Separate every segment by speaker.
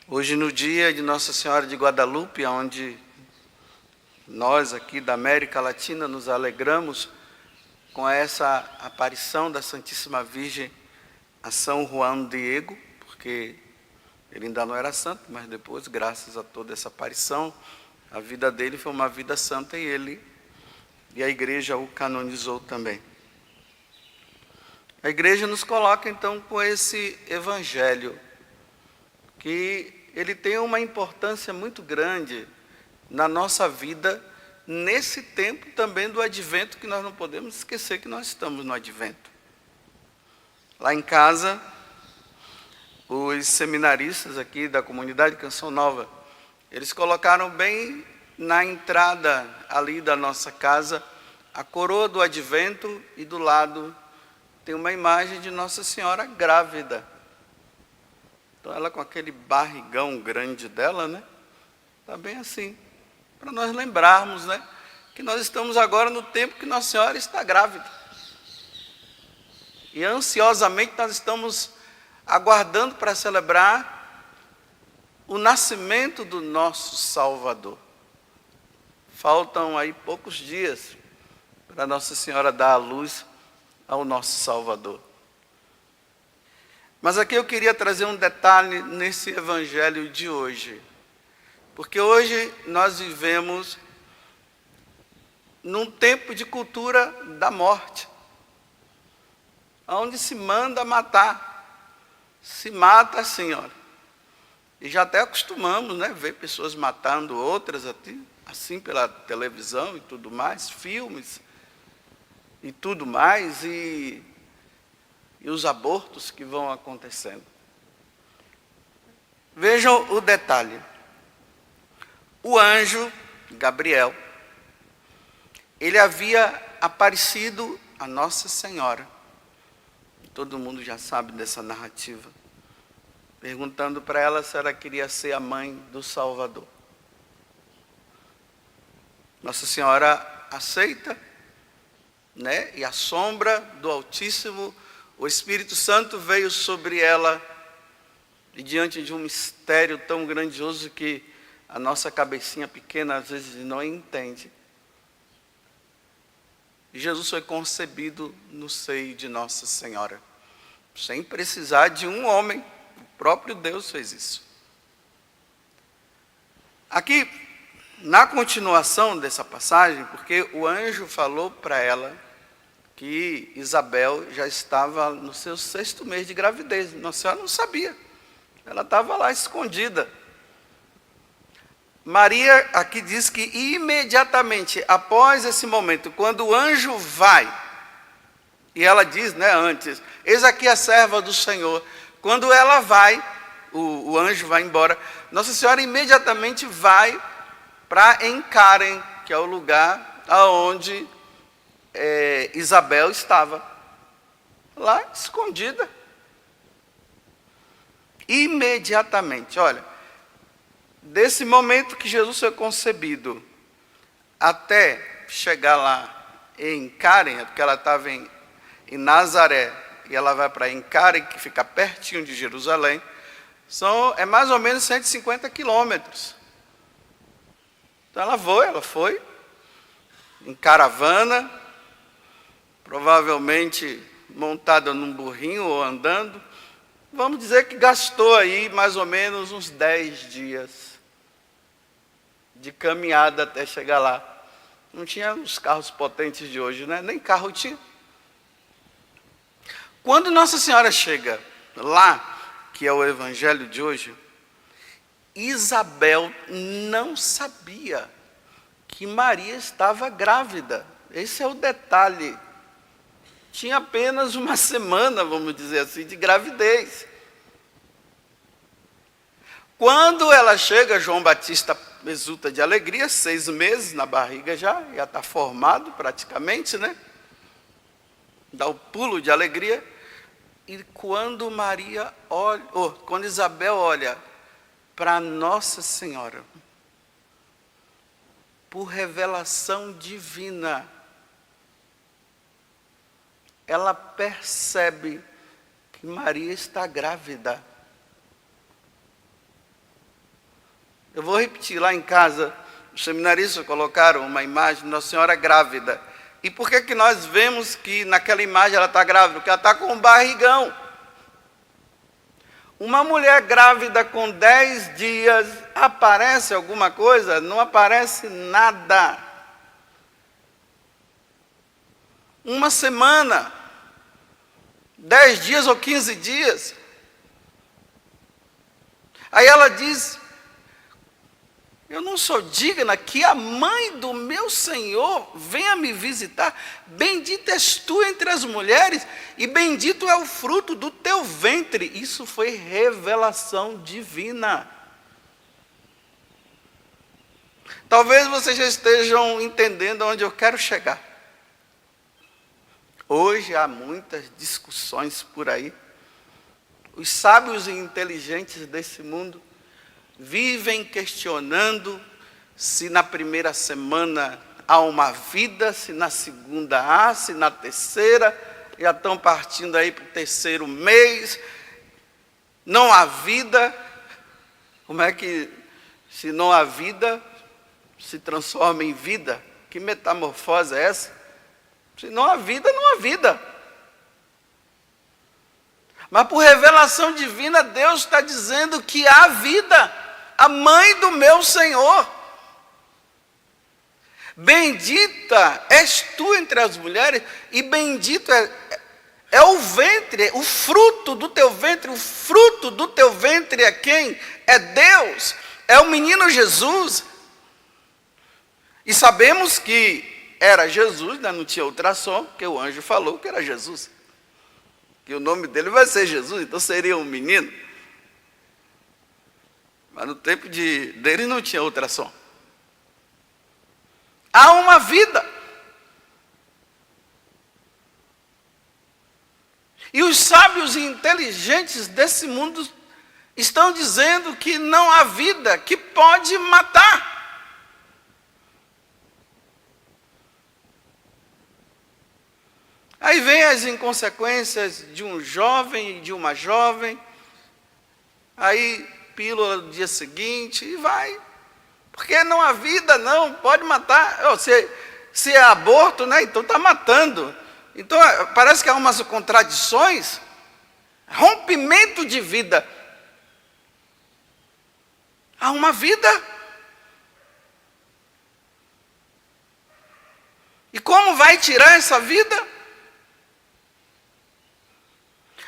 Speaker 1: Hoje, no dia de Nossa Senhora de Guadalupe, onde nós aqui da América Latina nos alegramos com essa aparição da Santíssima Virgem a São Juan Diego, porque ele ainda não era santo, mas depois, graças a toda essa aparição, a vida dele foi uma vida santa e a igreja o canonizou também. A igreja nos coloca então com esse evangelho, que ele tem uma importância muito grande na nossa vida, nesse tempo também do advento, que nós não podemos esquecer que nós estamos no advento. Lá em casa, os seminaristas aqui da comunidade Canção Nova, eles colocaram bem na entrada ali da nossa casa a coroa do advento, e do lado tem uma imagem de Nossa Senhora grávida. Então ela com aquele barrigão grande dela, né? Está bem assim, para nós lembrarmos, né? Que nós estamos agora no tempo que Nossa Senhora está grávida. E ansiosamente nós estamos aguardando para celebrar o nascimento do nosso Salvador. Faltam aí poucos dias para Nossa Senhora dar a luz ao nosso Salvador. Mas aqui eu queria trazer um detalhe nesse evangelho de hoje. Porque hoje nós vivemos num tempo de cultura da morte, onde se manda matar, se mata assim, olha. E já até acostumamos, né, ver pessoas matando outras assim pela televisão e tudo mais, filmes e tudo mais, e os abortos que vão acontecendo. Vejam o detalhe. O anjo Gabriel, ele havia aparecido a Nossa Senhora. Todo mundo já sabe dessa narrativa. Perguntando para ela se ela queria ser a mãe do Salvador. Nossa Senhora aceita, né? E a sombra do Altíssimo, o Espírito Santo veio sobre ela, e diante de um mistério tão grandioso que a nossa cabecinha pequena às vezes não entende. E Jesus foi concebido no seio de Nossa Senhora, sem precisar de um homem. O próprio Deus fez isso. Aqui, na continuação dessa passagem, porque o anjo falou para ela que Isabel já estava no seu 6º mês de gravidez. Nossa Senhora não sabia. Ela estava lá escondida. Maria aqui diz que imediatamente após esse momento, quando o anjo vai, e ela diz, né, antes, eis aqui a serva do Senhor. Quando ela vai, o anjo vai embora, Nossa Senhora imediatamente vai para Encárem, que é o lugar aonde Isabel estava, lá escondida. Imediatamente, olha, desse momento que Jesus foi concebido até chegar lá em Encárem, porque ela estava em Nazaré, e ela vai para Encárem, que fica pertinho de Jerusalém, é mais ou menos 150 quilômetros. Então ela foi em caravana, provavelmente montada num burrinho ou andando. Vamos dizer que gastou aí mais ou menos uns 10 dias de caminhada até chegar lá. Não tinha os carros potentes de hoje, né? Nem carro tinha. Quando Nossa Senhora chega lá, que é o evangelho de hoje, Isabel não sabia que Maria estava grávida. Esse é o detalhe. Tinha apenas uma semana, vamos dizer assim, de gravidez. Quando ela chega, João Batista exulta de alegria, 6 meses na barriga já está formado praticamente, né? Dá o pulo de alegria. E quando quando Isabel olha para Nossa Senhora, por revelação divina, ela percebe que Maria está grávida. Eu vou repetir, lá em casa, os seminaristas colocaram uma imagem de Nossa Senhora grávida. E por que nós vemos que naquela imagem ela está grávida? Porque ela está com um barrigão. Uma mulher grávida com 10 dias, aparece alguma coisa? Não aparece nada. Uma semana, 10 dias ou 15 dias. Aí ela diz: eu não sou digna que a mãe do meu Senhor venha me visitar. Bendita és tu entre as mulheres, e bendito é o fruto do teu ventre. Isso foi revelação divina. Talvez vocês já estejam entendendo onde eu quero chegar. Hoje há muitas discussões por aí. Os sábios e inteligentes desse mundo vivem questionando se na primeira semana há uma vida, se na segunda há, se na terceira, já estão partindo aí para o terceiro mês, não há vida. Como é que, se não há vida, se transforma em vida? Que metamorfose é essa? Se não há vida, não há vida. Mas por revelação divina, Deus está dizendo que há vida. A mãe do meu Senhor. Bendita és tu entre as mulheres, e bendito é o ventre, o fruto do teu ventre. O fruto do teu ventre é quem? É Deus, é o menino Jesus. E sabemos que era Jesus, né? Não tinha ultrassom, porque o anjo falou que era Jesus. Que o nome dele vai ser Jesus, então seria um menino. Mas no tempo dele não tinha ultrassom. Há uma vida. E os sábios e inteligentes desse mundo estão dizendo que não há vida, que pode matar. Aí vem as inconsequências de um jovem e de uma jovem. Aí pílula do dia seguinte e vai. Porque não há vida, não, pode matar. Se é aborto, né, então está matando. Então parece que há umas contradições. Rompimento de vida. Há uma vida. E como vai tirar essa vida?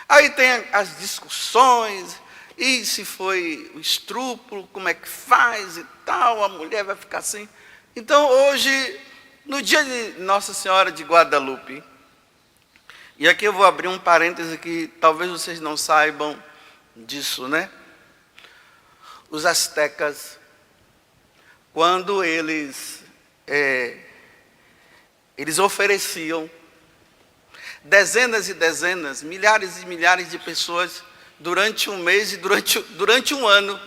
Speaker 1: Aí tem as discussões. E se foi o estupro, como é que faz e tal, a mulher vai ficar assim. Então hoje, no dia de Nossa Senhora de Guadalupe, e aqui eu vou abrir um parêntese que talvez vocês não saibam disso, né? Os astecas, quando eles ofereciam dezenas e dezenas, milhares e milhares de pessoas durante um mês e durante um ano,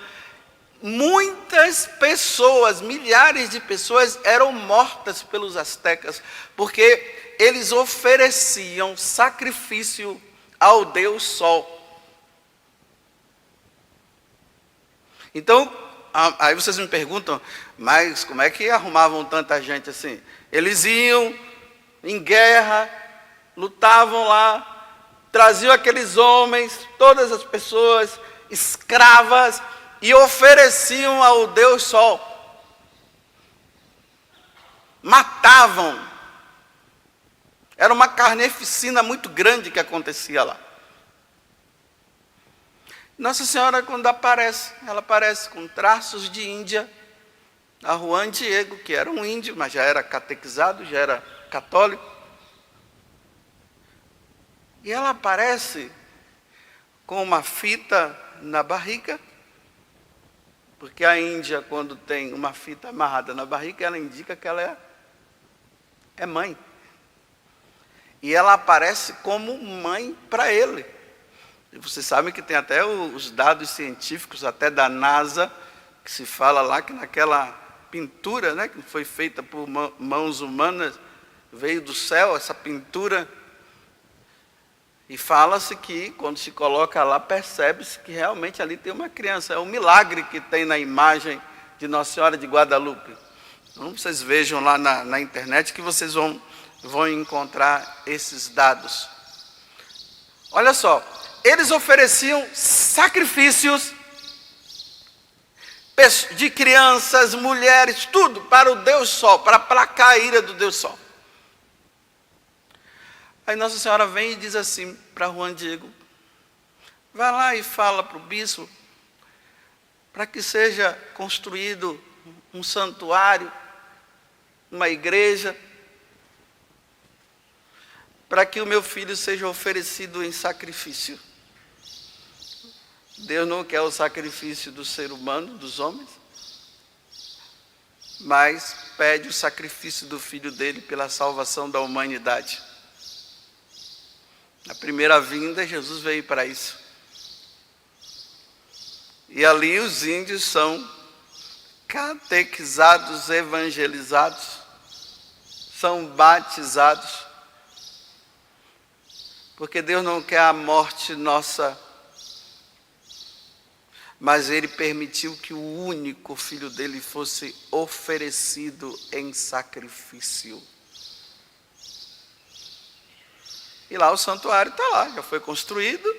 Speaker 1: muitas pessoas, milhares de pessoas eram mortas pelos astecas, porque eles ofereciam sacrifício ao Deus Sol. Então, aí vocês me perguntam, mas como é que arrumavam tanta gente assim? Eles iam em guerra, lutavam lá, traziam aqueles homens, todas as pessoas escravas, e ofereciam ao Deus Sol. Matavam. Era uma carneficina muito grande que acontecia lá. Nossa Senhora, quando aparece, ela aparece com traços de Índia. A Juan Diego, que era um índio, mas já era catequizado, já era católico. E ela aparece com uma fita na barriga, porque a Índia, quando tem uma fita amarrada na barriga, ela indica que ela é mãe. E ela aparece como mãe para ele. E vocês sabem que tem até os dados científicos, até da NASA, que se fala lá que naquela pintura, né, que foi feita por mãos humanas, veio do céu essa pintura. E fala-se que, quando se coloca lá, percebe-se que realmente ali tem uma criança. É um milagre que tem na imagem de Nossa Senhora de Guadalupe. Então, vocês vejam lá na internet que vocês vão encontrar esses dados. Olha só, eles ofereciam sacrifícios de crianças, mulheres, tudo para o Deus Sol, para aplacar a ira do Deus Sol. Aí Nossa Senhora vem e diz assim para Juan Diego: vai lá e fala para o bispo para que seja construído um santuário, uma igreja, para que o meu filho seja oferecido em sacrifício. Deus não quer o sacrifício do ser humano, dos homens, mas pede o sacrifício do filho dele pela salvação da humanidade. Na primeira vinda, Jesus veio para isso. E ali os índios são catequizados, evangelizados, são batizados, porque Deus não quer a morte nossa, mas Ele permitiu que o único filho dele fosse oferecido em sacrifício. E lá o santuário está lá, já foi construído,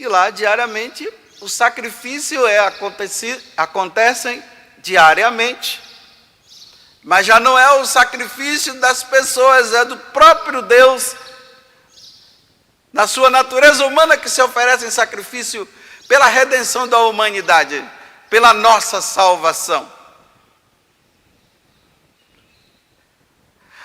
Speaker 1: e lá diariamente o sacrifício acontecem diariamente. Mas já não é o sacrifício das pessoas, é do próprio Deus, na sua natureza humana, que se oferece em sacrifício pela redenção da humanidade, pela nossa salvação.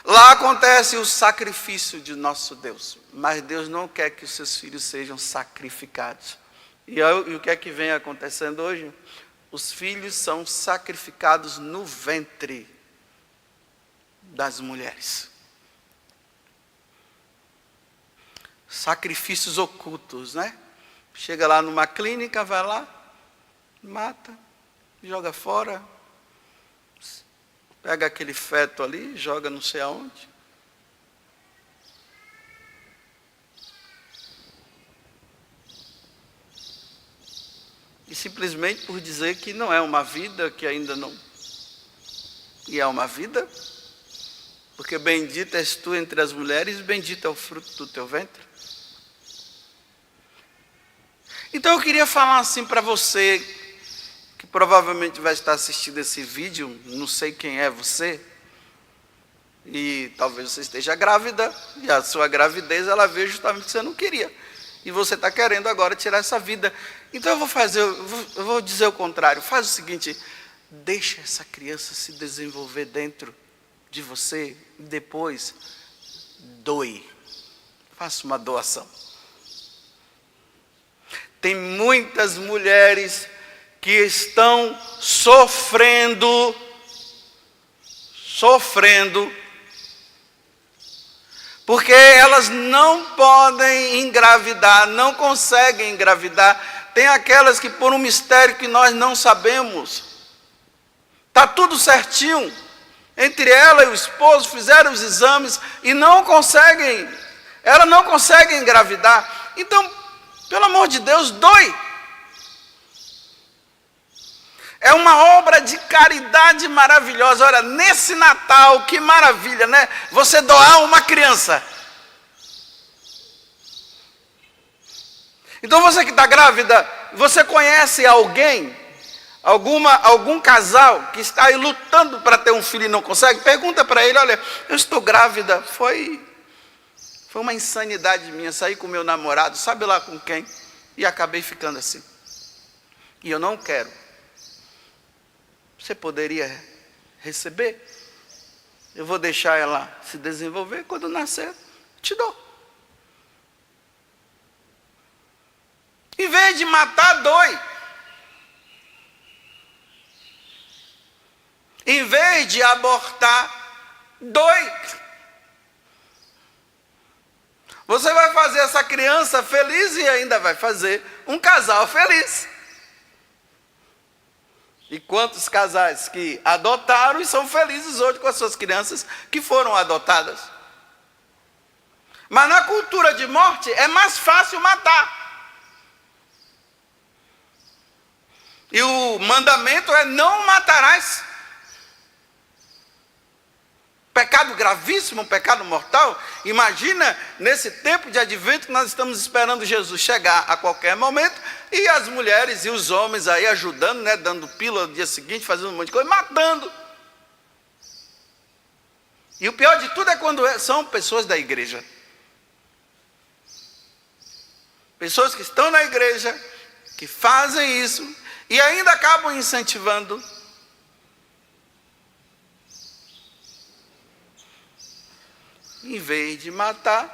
Speaker 1: Lá acontece o sacrifício de nosso Deus, mas Deus não quer que os seus filhos sejam sacrificados. E o que é que vem acontecendo hoje? Os filhos são sacrificados no ventre das mulheres. Sacrifícios ocultos, né? Chega lá numa clínica, vai lá, mata, joga fora, pega aquele feto ali, joga não sei aonde. E simplesmente por dizer que não é uma vida, que ainda não. E é uma vida, porque bendita és tu entre as mulheres, bendito é o fruto do teu ventre. Então eu queria falar assim para você, que provavelmente vai estar assistindo esse vídeo, não sei quem é você, e talvez você esteja grávida, e a sua gravidez ela veio justamente que você não queria, e você está querendo agora tirar essa vida. Então eu vou dizer o contrário, faz o seguinte: deixa essa criança se desenvolver dentro de você, e depois doe, faça uma doação. Tem muitas mulheres que estão sofrendo, porque elas não podem engravidar, não conseguem engravidar. Tem aquelas que por um mistério que nós não sabemos, está tudo certinho, entre ela e o esposo, fizeram os exames e não conseguem, ela não consegue engravidar. Então, pelo amor de Deus, doe. É uma obra de caridade maravilhosa. Olha, nesse Natal, que maravilha, né? Você doar uma criança. Então você que está grávida, você conhece alguém, algum casal que está aí lutando para ter um filho e não consegue? Pergunta para ele: olha, eu estou grávida, foi uma insanidade minha, saí com meu namorado, sabe lá com quem, e acabei ficando assim. E eu não quero. Você poderia receber? Eu vou deixar ela se desenvolver, quando nascer, te dou. Em vez de matar, doe. Em vez de abortar, doe. Você vai fazer essa criança feliz e ainda vai fazer um casal feliz. E quantos casais que adotaram e são felizes hoje com as suas crianças que foram adotadas. Mas na cultura de morte é mais fácil matar. E o mandamento é: não matarás. Pecado gravíssimo, pecado mortal. Imagina nesse tempo de advento que nós estamos esperando Jesus chegar a qualquer momento, e as mulheres e os homens aí ajudando, né, dando pílula no dia seguinte, fazendo um monte de coisa, matando. E o pior de tudo é quando são pessoas da igreja. Pessoas que estão na igreja, que fazem isso e ainda acabam incentivando. Em vez de matar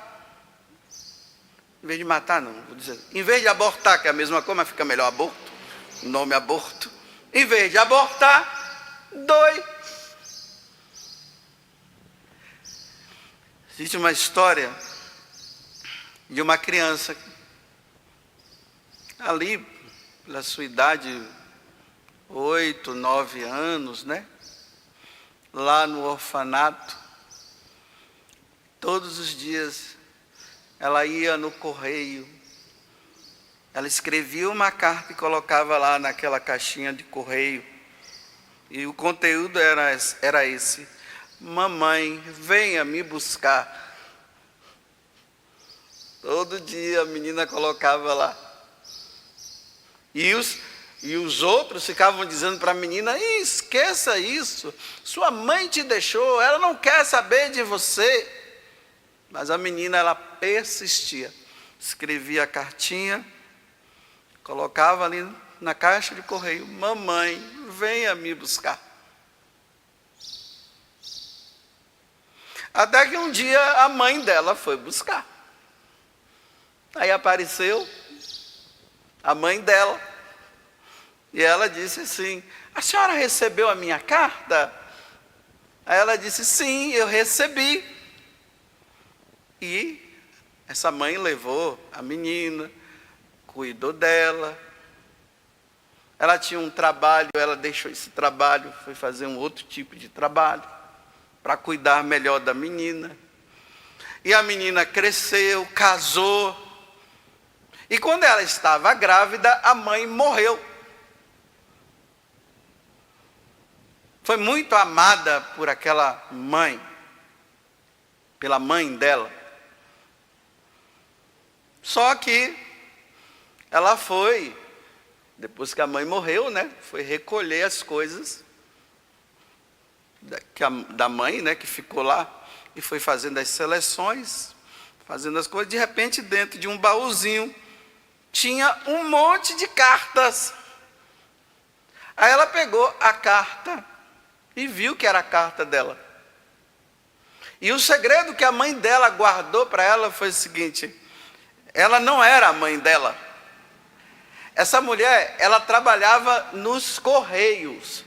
Speaker 1: não, vou dizer, em vez de abortar, que é a mesma coisa, mas fica melhor aborto, o nome aborto, em vez de abortar, doe. Existe uma história de uma criança, ali, pela sua idade, 8, 9 anos, né? Lá no orfanato. Todos os dias ela ia no correio, ela escrevia uma carta e colocava lá naquela caixinha de correio. E o conteúdo era esse: mamãe, venha me buscar. Todo dia a menina colocava lá. E os outros ficavam dizendo para a menina: esqueça isso, sua mãe te deixou, ela não quer saber de você. Mas a menina, ela persistia, escrevia a cartinha, colocava ali na caixa de correio: mamãe, venha me buscar. Até que um dia a mãe dela foi buscar. Aí apareceu a mãe dela, e ela disse assim: a senhora recebeu a minha carta? Aí ela disse: sim, eu recebi. E essa mãe levou a menina, cuidou dela. Ela tinha um trabalho, ela deixou esse trabalho, foi fazer um outro tipo de trabalho, para cuidar melhor da menina. E a menina cresceu, casou. E quando ela estava grávida, a mãe morreu. Foi muito amada por aquela mãe, pela mãe dela. Só que ela foi, depois que a mãe morreu, né, foi recolher as coisas da mãe, né, que ficou lá, e foi fazendo as seleções, fazendo as coisas. De repente, dentro de um baúzinho, tinha um monte de cartas. Aí ela pegou a carta e viu que era a carta dela. E o segredo que a mãe dela guardou para ela foi o seguinte: ela não era a mãe dela. Essa mulher, ela trabalhava nos correios.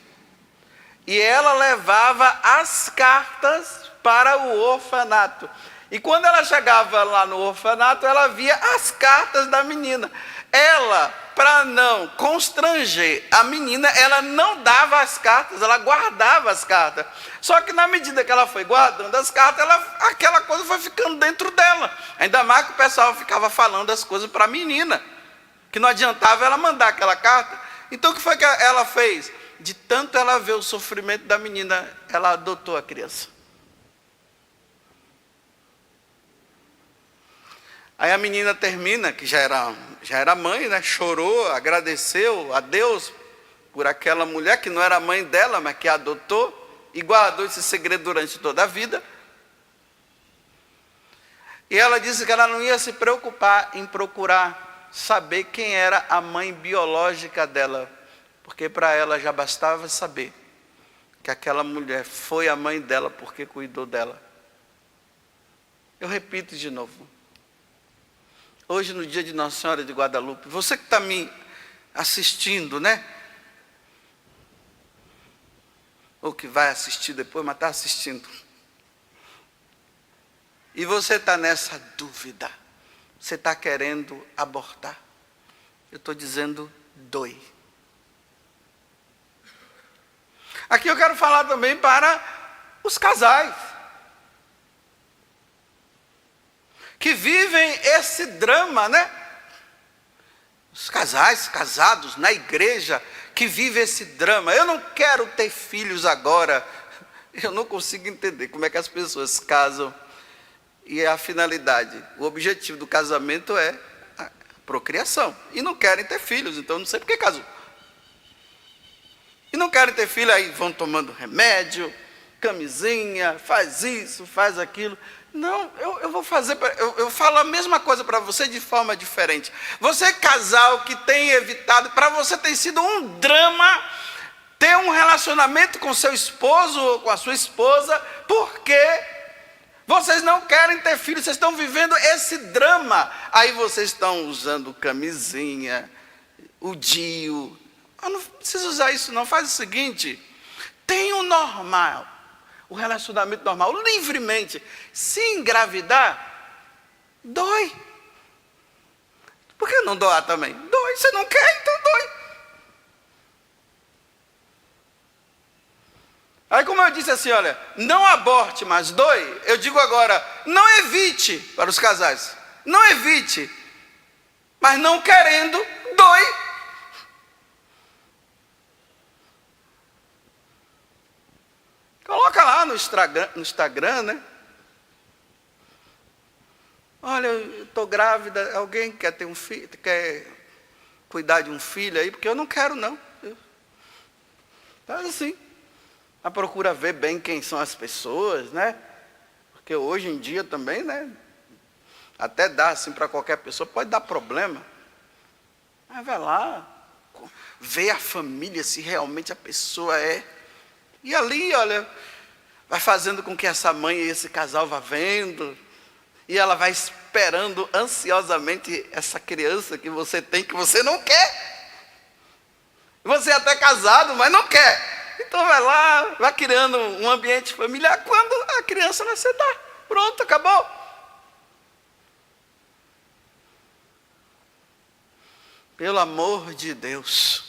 Speaker 1: E ela levava as cartas para o orfanato. E quando ela chegava lá no orfanato, ela via as cartas da menina. Ela, para não constranger a menina, ela não dava as cartas, ela guardava as cartas. Só que na medida que ela foi guardando as cartas, aquela coisa foi ficando dentro dela. Ainda mais que o pessoal ficava falando as coisas para a menina, que não adiantava ela mandar aquela carta. Então o que foi que ela fez? De tanto ela ver o sofrimento da menina, ela adotou a criança. Aí a menina termina, que já era mãe, né? Chorou, agradeceu a Deus por aquela mulher que não era mãe dela, mas que a adotou, e guardou esse segredo durante toda a vida. E ela disse que ela não ia se preocupar em procurar saber quem era a mãe biológica dela, porque para ela já bastava saber que aquela mulher foi a mãe dela porque cuidou dela. Eu repito de novo. Hoje, no dia de Nossa Senhora de Guadalupe, você que está me assistindo, né? Ou que vai assistir depois, mas está assistindo. E você está nessa dúvida. Você está querendo abortar. Eu estou dizendo, doe. Aqui eu quero falar também para os casais que vivem esse drama, né? Os casais casados na igreja, que vive esse drama. Eu não quero ter filhos agora. Eu não consigo entender como é que as pessoas casam e a finalidade, o objetivo do casamento é a procriação. E não querem ter filhos, então não sei por que casam. E não querem ter filho, aí vão tomando remédio, camisinha, faz isso, faz aquilo. Não, eu vou fazer, eu falo a mesma coisa para você de forma diferente. Você casal que tem evitado, para você tem sido um drama ter um relacionamento com seu esposo ou com a sua esposa, porque vocês não querem ter filhos, vocês estão vivendo esse drama. Aí vocês estão usando camisinha, o DIU. Eu não preciso usar isso não, faz o seguinte, tem o normal. O relacionamento normal, livremente. Se engravidar, dói. Por que não doar também? Dói, você não quer, então dói. Aí como eu disse assim, olha, não aborte, mas dói. Eu digo agora, não evite para os casais. Não evite. Mas não querendo, dói. Coloca lá no Instagram, né? Olha, eu estou grávida, alguém quer ter um filho, quer cuidar de um filho aí, porque eu não quero não. Faz assim. A procura ver bem quem são as pessoas, né? Porque hoje em dia também, né? Até dá assim para qualquer pessoa, pode dar problema. Mas vai lá, vê a família, se realmente a pessoa é. E ali, olha, vai fazendo com que essa mãe e esse casal vá vendo. E ela vai esperando ansiosamente essa criança que você tem, que você não quer. Você é até casado, mas não quer. Então vai lá, vai criando um ambiente familiar. Quando a criança nascer, tá. Pronto, acabou. Pelo amor de Deus.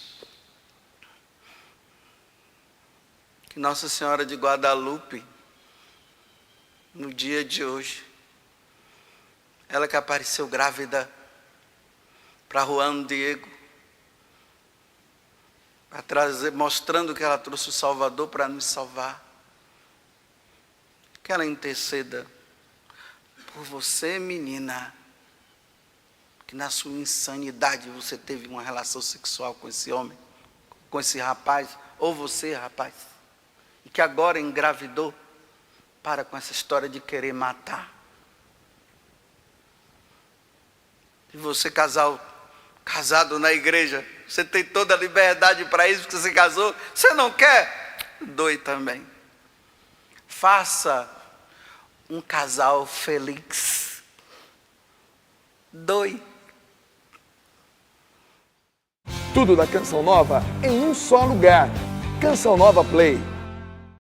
Speaker 1: Que Nossa Senhora de Guadalupe, no dia de hoje, ela que apareceu grávida para Juan Diego, para trazer, mostrando que ela trouxe o Salvador para nos salvar, que ela interceda por você, menina, que na sua insanidade você teve uma relação sexual com esse homem, com esse rapaz, ou você, rapaz, e que agora engravidou. Para com essa história de querer matar. E você, casado na igreja, você tem toda a liberdade para isso, porque você casou, você não quer? Doe também. Faça um casal feliz. Doe.
Speaker 2: Tudo da Canção Nova em um só lugar. Canção Nova Play.